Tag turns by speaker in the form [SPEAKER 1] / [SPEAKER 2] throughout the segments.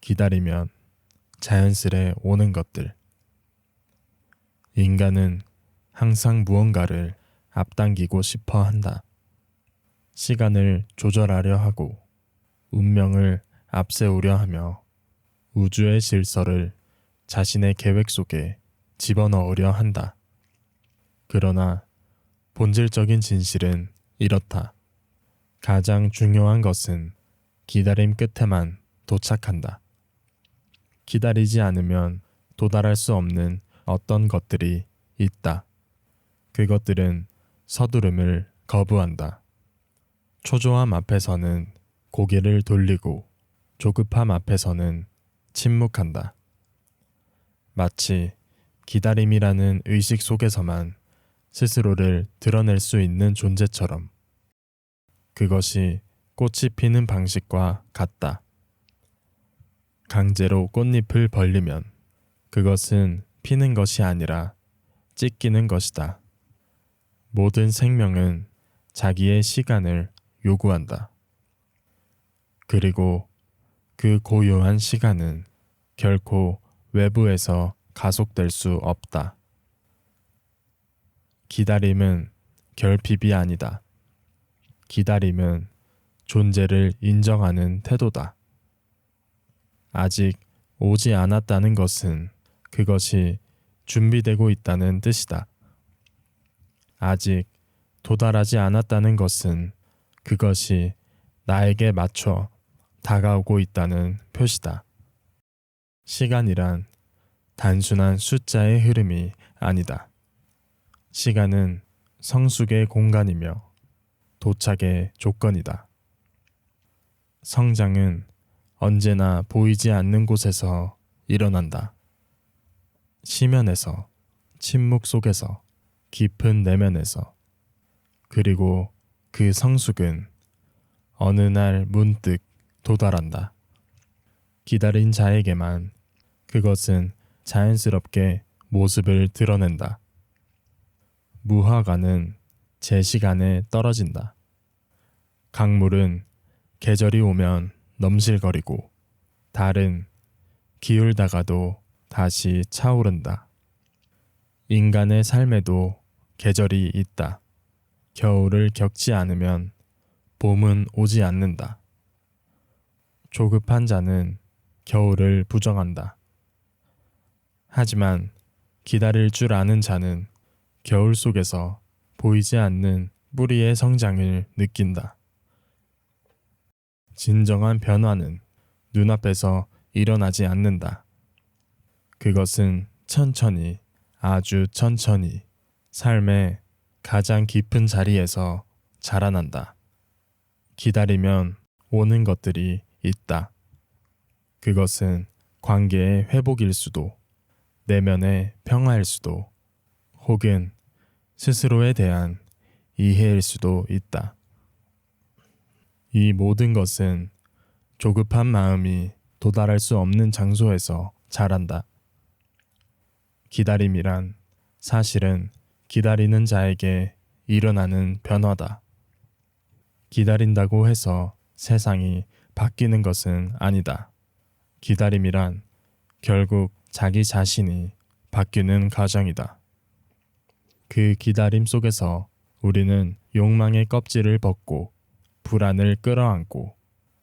[SPEAKER 1] 기다리면 자연스레 오는 것들. 인간은 항상 무언가를 앞당기고 싶어 한다. 시간을 조절하려 하고 운명을 앞세우려 하며 우주의 질서를 자신의 계획 속에 집어넣으려 한다. 그러나 본질적인 진실은 이렇다. 가장 중요한 것은 기다림 끝에만 도착한다. 기다리지 않으면 도달할 수 없는 어떤 것들이 있다. 그것들은 서두름을 거부한다. 초조함 앞에서는 고개를 돌리고 조급함 앞에서는 침묵한다. 마치 기다림이라는 의식 속에서만 스스로를 드러낼 수 있는 존재처럼. 그것이 꽃이 피는 방식과 같다. 강제로 꽃잎을 벌리면 그것은 피는 것이 아니라 찢기는 것이다. 모든 생명은 자기의 시간을 요구한다. 그리고 그 고요한 시간은 결코 외부에서 가속될 수 없다. 기다림은 결핍이 아니다. 기다림은 존재를 인정하는 태도다. 아직 오지 않았다는 것은 그것이 준비되고 있다는 뜻이다. 아직 도달하지 않았다는 것은 그것이 나에게 맞춰 다가오고 있다는 표시다. 시간이란 단순한 숫자의 흐름이 아니다. 시간은 성숙의 공간이며 도착의 조건이다. 성장은 언제나 보이지 않는 곳에서 일어난다. 심연에서, 침묵 속에서, 깊은 내면에서. 그리고 그 성숙은 어느 날 문득 도달한다. 기다린 자에게만 그것은 자연스럽게 모습을 드러낸다. 무화과는 제 시간에 떨어진다. 강물은 계절이 오면 넘실거리고 달은 기울다가도 다시 차오른다. 인간의 삶에도 계절이 있다. 겨울을 겪지 않으면 봄은 오지 않는다. 조급한 자는 겨울을 부정한다. 하지만 기다릴 줄 아는 자는 겨울 속에서 보이지 않는 뿌리의 성장을 느낀다. 진정한 변화는 눈앞에서 일어나지 않는다. 그것은 천천히, 아주 천천히 삶의 가장 깊은 자리에서 자라난다. 기다리면 오는 것들이 있다. 그것은 관계의 회복일 수도, 내면의 평화일 수도, 혹은 스스로에 대한 이해일 수도 있다. 이 모든 것은 조급한 마음이 도달할 수 없는 장소에서 자란다. 기다림이란 사실은 기다리는 자에게 일어나는 변화다. 기다린다고 해서 세상이 바뀌는 것은 아니다. 기다림이란 결국 자기 자신이 바뀌는 과정이다. 그 기다림 속에서 우리는 욕망의 껍질을 벗고 불안을 끌어안고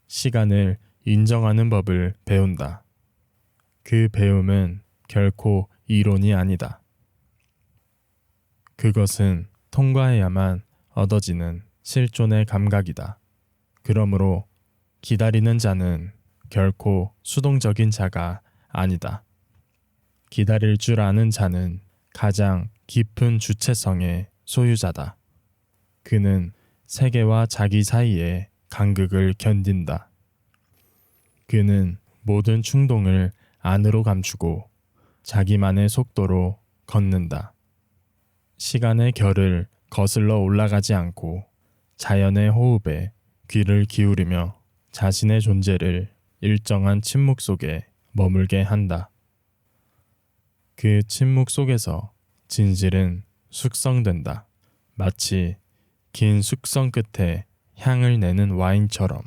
[SPEAKER 1] 시간을 인정하는 법을 배운다. 그 배움은 결코 이론이 아니다. 그것은 통과해야만 얻어지는 실존의 감각이다. 그러므로 기다리는 자는 결코 수동적인 자가 아니다. 기다릴 줄 아는 자는 가장 깊은 주체성의 소유자다. 그는 세계와 자기 사이의 간극을 견딘다. 그는 모든 충동을 안으로 감추고 자기만의 속도로 걷는다. 시간의 결을 거슬러 올라가지 않고 자연의 호흡에 귀를 기울이며 자신의 존재를 일정한 침묵 속에 머물게 한다. 그 침묵 속에서 진실은 숙성된다. 마치 긴 숙성 끝에 향을 내는 와인처럼.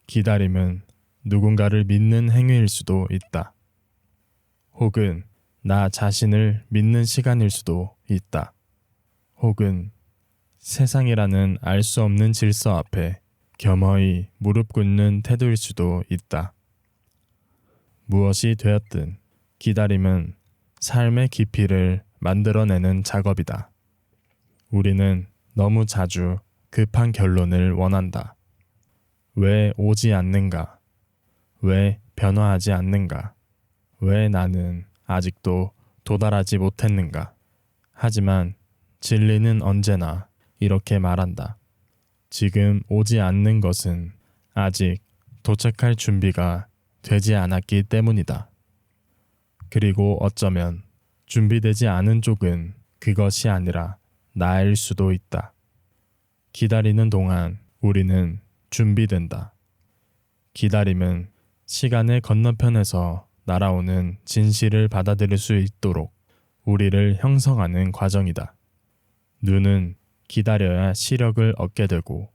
[SPEAKER 1] 기다림은 누군가를 믿는 행위일 수도 있다. 혹은 나 자신을 믿는 시간일 수도 있다. 혹은 세상이라는 알 수 없는 질서 앞에 겸허히 무릎 꿇는 태도일 수도 있다. 무엇이 되었든 기다림은 삶의 깊이를 만들어내는 작업이다. 우리는 너무 자주 급한 결론을 원한다. 왜 오지 않는가? 왜 변화하지 않는가? 왜 나는 아직도 도달하지 못했는가? 하지만 진리는 언제나 이렇게 말한다. 지금 오지 않는 것은 아직 도착할 준비가 되지 않았기 때문이다. 그리고 어쩌면 준비되지 않은 쪽은 그것이 아니라 나일 수도 있다. 기다리는 동안 우리는 준비된다. 기다림은 시간의 건너편에서 날아오는 진실을 받아들일 수 있도록 우리를 형성하는 과정이다. 눈은 기다려야 시력을 얻게 되고,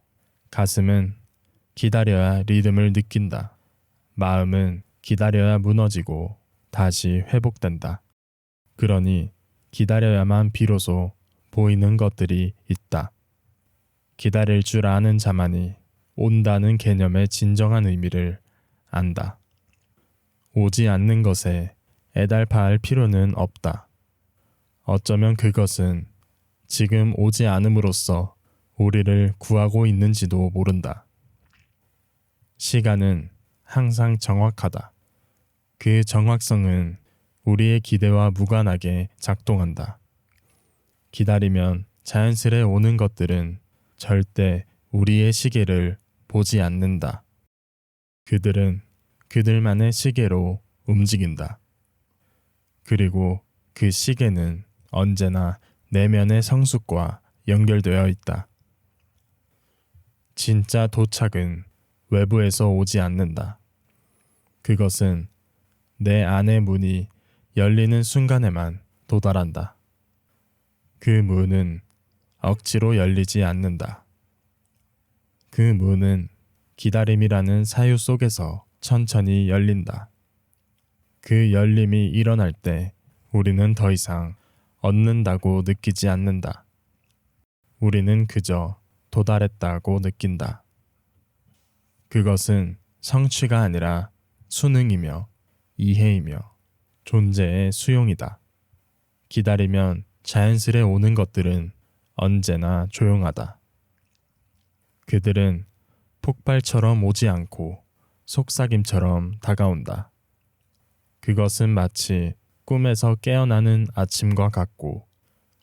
[SPEAKER 1] 가슴은 기다려야 리듬을 느낀다. 마음은 기다려야 무너지고 다시 회복된다. 그러니 기다려야만 비로소 보이는 것들이 있다. 기다릴 줄 아는 자만이 온다는 개념의 진정한 의미를 안다. 오지 않는 것에 애달파할 필요는 없다. 어쩌면 그것은 지금 오지 않음으로써 우리를 구하고 있는지도 모른다. 시간은 항상 정확하다. 그 정확성은 우리의 기대와 무관하게 작동한다. 기다리면 자연스레 오는 것들은 절대 우리의 시계를 보지 않는다. 그들은 그들만의 시계로 움직인다. 그리고 그 시계는 언제나 내면의 성숙과 연결되어 있다. 진짜 도착은 외부에서 오지 않는다. 그것은 내 안의 문이 열리는 순간에만 도달한다. 그 문은 억지로 열리지 않는다. 그 문은 기다림이라는 사유 속에서 천천히 열린다. 그 열림이 일어날 때 우리는 더 이상 얻는다고 느끼지 않는다. 우리는 그저 도달했다고 느낀다. 그것은 성취가 아니라 수능이며 이해이며 존재의 수용이다. 기다리면 자연스레 오는 것들은 언제나 조용하다. 그들은 폭발처럼 오지 않고 속삭임처럼 다가온다. 그것은 마치 꿈에서 깨어나는 아침과 같고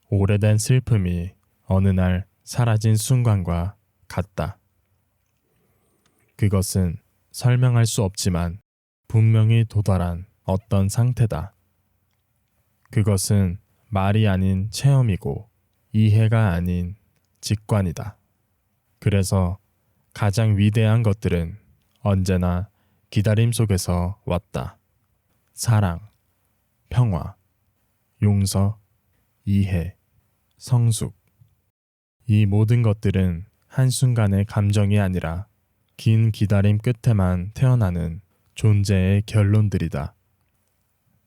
[SPEAKER 1] 오래된 슬픔이 어느 날 사라진 순간과 같다. 그것은 설명할 수 없지만 분명히 도달한 어떤 상태다. 그것은 말이 아닌 체험이고 이해가 아닌 직관이다. 그래서 가장 위대한 것들은 언제나 기다림 속에서 왔다. 사랑, 평화, 용서, 이해, 성숙. 이 모든 것들은 한순간의 감정이 아니라 긴 기다림 끝에만 태어나는 존재의 결론들이다.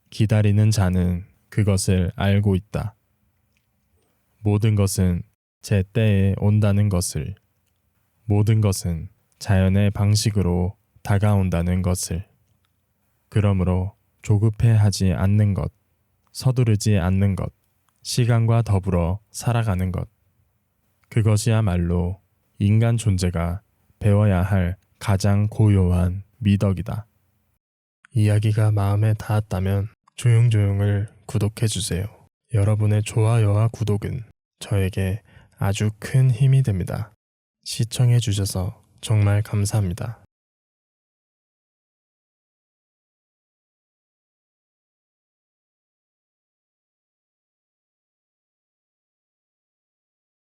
[SPEAKER 1] 기다리는 자는 그것을 알고 있다. 모든 것은 제 때에 온다는 것을, 모든 것은 자연의 방식으로 다가온다는 것을. 그러므로 조급해하지 않는 것, 서두르지 않는 것, 시간과 더불어 살아가는 것. 그것이야말로 인간 존재가 배워야 할 가장 고요한 미덕이다. 이야기가 마음에 닿았다면 조용조용을 구독해주세요. 여러분의 좋아요와 구독은 저에게 아주 큰 힘이 됩니다. 시청해주셔서 정말 감사합니다.